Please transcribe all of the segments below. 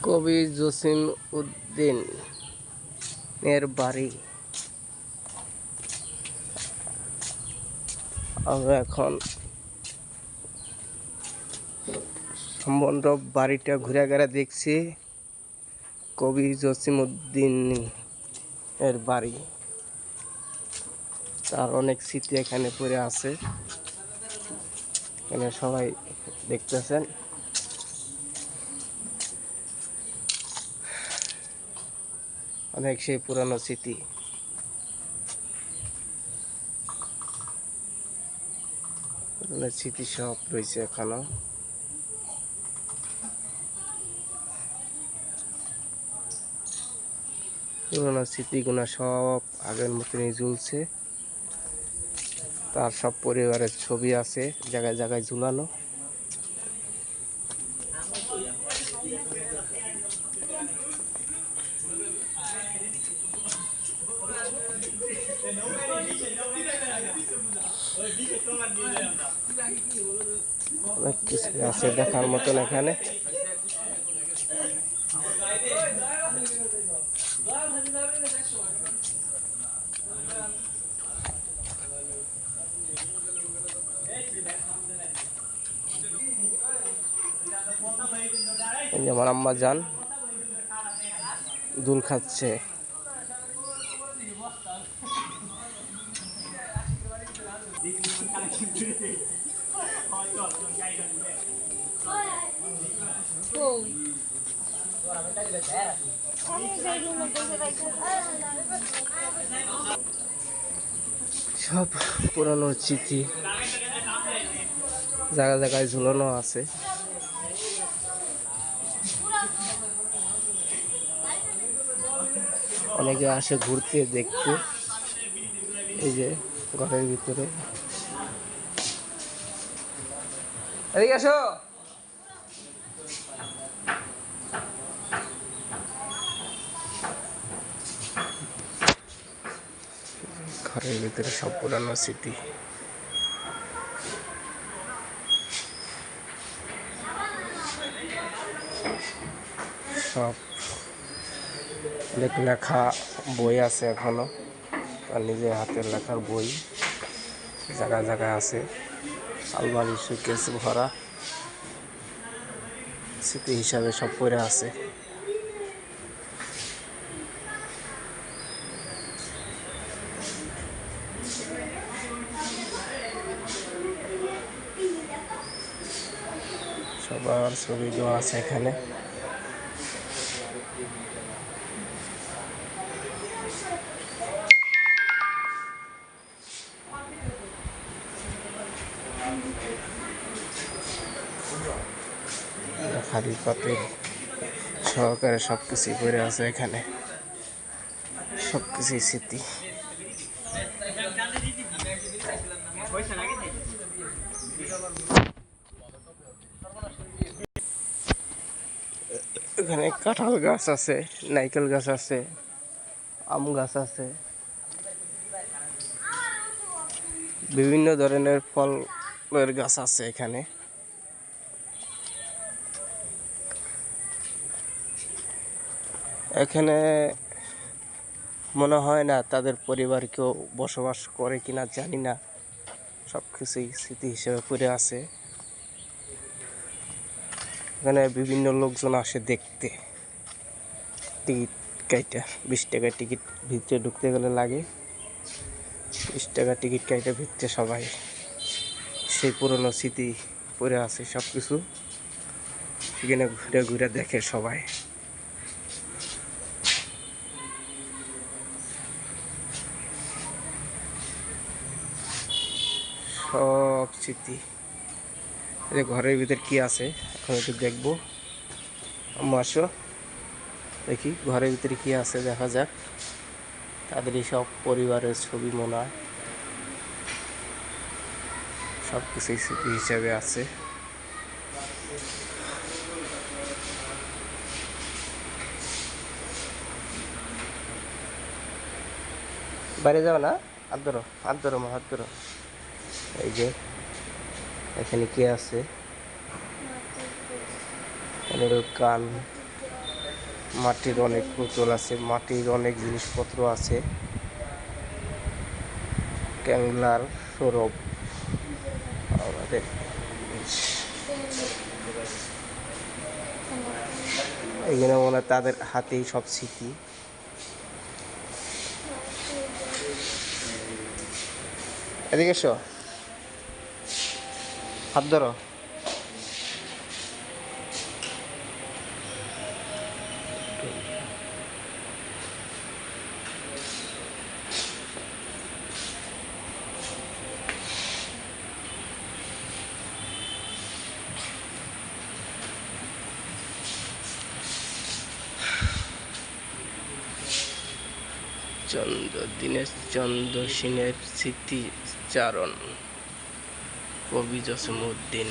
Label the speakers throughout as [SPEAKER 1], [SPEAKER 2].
[SPEAKER 1] কবি জসিম উদ্দিন এর বাড়ি। আমরা এখন সম্বন্ধ বাড়িটা ঘুরে ঘুরে দেখছি। কবি জসিম উদ্দিন এর বাড়ি, তার অনেক স্মৃতি এখানে পড়ে আছে। এখানে সবাই দেখতেছেন, অনেক সেই পুরানো স্মৃতি। পুরানো স্মৃতি সব রয়েছে এখনো। পুরানো স্মৃতিগুলো সব আগের মতনই ঝুলছে। তার সব পরিবারের ছবি আছে জায়গায় জায়গায় ঝুলানো। অনেক কিছু আছে দেখার মতন এখানে। যেমন আম্মা যান দুল খাচ্ছে। সব পুরানো স্মৃতি জায়গা জায়গায় ঝুলানো আছে। অনেকে আসে ঘুরতে দেখতে। এই যে ঘরের ভিতরে, এদিকে আসো। ঘরের ভিতরে সব পুরানো স্মৃতি। সব লেখা বই আছে এখনো, তার নিজের হাতের লেখার বই জায়গায় জায়গায় আছে। আলমারি সুকেস ভরা স্মৃতি হিসাবে সব পড়ে আছে। সবার ছবি দেওয়া আছে এখানে। খালি পাতে সহকারে সবকিছুই পড়ে আছে এখানে, সবকিছুই স্মৃতি। এখানে কাঁঠাল গাছ আছে, নারকেল গাছ আছে, আম গাছ আছে, বিভিন্ন ধরনের ফলের গাছ আছে এখানে। এখানে মনে হয় না তাদের পরিবার কেউ বসবাস করে কিনা জানি না, সব কিছুই স্মৃতি হিসেবে পড়ে আছে। এখানে বিভিন্ন লোকজন আসে দেখতে। টিকিট কাইটা 20 টাকা টিকিট, ভিতরে ঢুকতে গেলে লাগে 20 টাকা টিকিট কাইটা ভিতরে সবাই সেই পুরনো স্মৃতি পড়ে আছে সব কিছু। এখানে ঘুরে ঘুরে দেখে সবাই। সব স্মৃতি। এই ঘরের ভিতর কি আছে এখন একটু দেখবো। আসো দেখি ঘরের ভিতরে কি আছে, দেখা যাক। তাদের সব পরিবারের ছবি মনে হয়, সব কিছুই স্মৃতি হিসাবে আছে। বাইরে যাও না, হাত ধরো, হাত ধরো, হাত ধরো। এই যে এখানে কে আছে, কান মাটির অনেক পুতুল আছে, মাটির অনেক জিনিসপত্র আছে। ক্যাংলার সৌরভ আমাদের এখানে মনে হয় তাদের হাতেই সব স্মৃতি। এদিকে এসো, হাত ধরো। দীনেশচন্দ্র সেনের স্মৃতিচারণ, কবি জসিমউদ্দিন।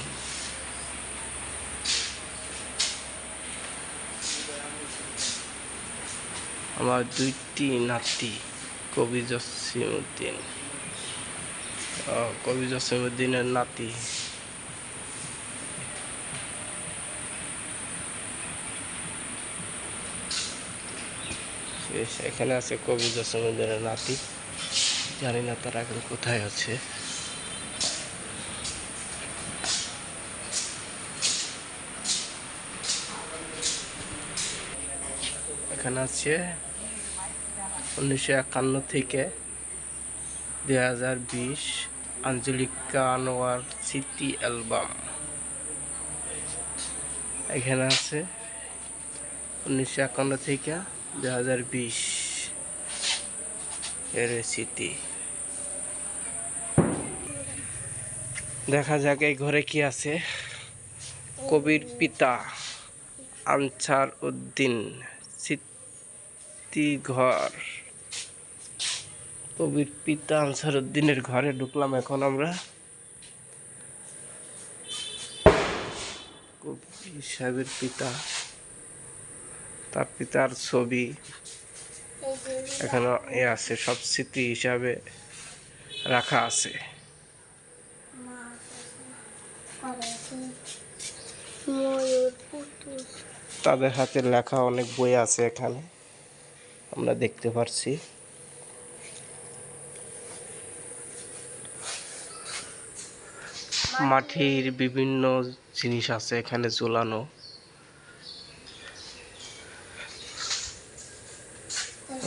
[SPEAKER 1] আমার দুইটি নাতি, কবি জসিমউদ্দিন। কবি জসিমউদ্দিনের নাতি। এখানে আছে কবি জসিমউদ্দিনের নাতি, জানি না তারা এখন কোথায় আছে। এখানে আছে 1951 থেকে 2020 আঞ্জলিকা আনোয়ার স্মৃতি অ্যালবাম। এখানে আছে 1951 থেকে 2020 এর স্মৃতি। দেখা যাক এই ঘরে কি আছে। কবির পিতা আনসার উদ্দিন স্মৃতিঘর। কবির পিতা আনসার উদ্দিনের ঘরে ঢুকলাম এখন আমরা। কবি সাহেবের পিতা, তার পিতার ছবি এখানে আছে, সব স্মৃতি হিসাবে রাখা আছে। তাদের হাতে লেখা অনেক বই আছে এখানে, আমরা দেখতে পারছি। মাটির বিভিন্ন জিনিস আছে এখানে ঝোলানো।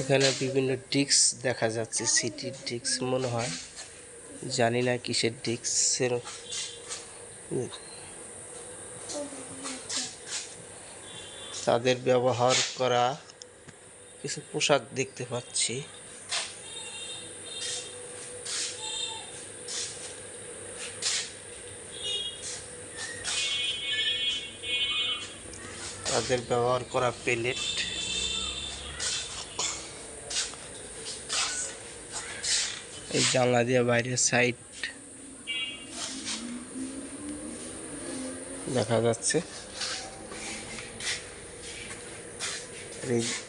[SPEAKER 1] এখানে বিভিন্ন ডিস্ক দেখা যাচ্ছে, সিটির ডিস্ক মনে হয়, জানি না কিসের ডিস্কের। তাদের ব্যবহার করা কিছু পোশাক দেখতে পাচ্ছি। তাদের ব্যবহার করা প্লেট। এই জানলা দিয়ে বাইরের সাইড দেখা যাচ্ছে।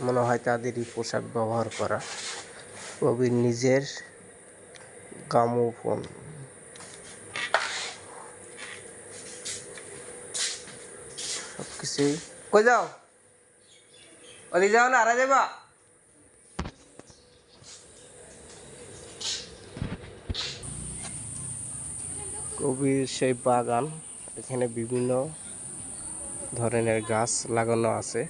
[SPEAKER 1] মনে হয় তাদেরই পোশাক ব্যবহার করা। কবির নিজের গ্রামোফোন। সবকিছুই। কই যাও, ওদিকে যাও না, আরা যাবা। কবির সেই বাগান, এখানে বিভিন্ন ধরনের গাছ লাগানো আছে।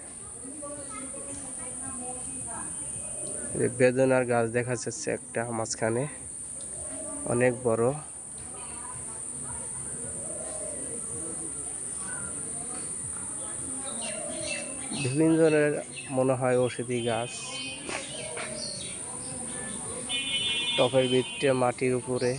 [SPEAKER 1] বেদনার গাছ দেখা যাচ্ছে একটা মাঝখানে, অনেক বড়। বিভিন্ন ধরনের মনে হয় ঔষধি গাছ। টবের ভিতরে মাটির উপরে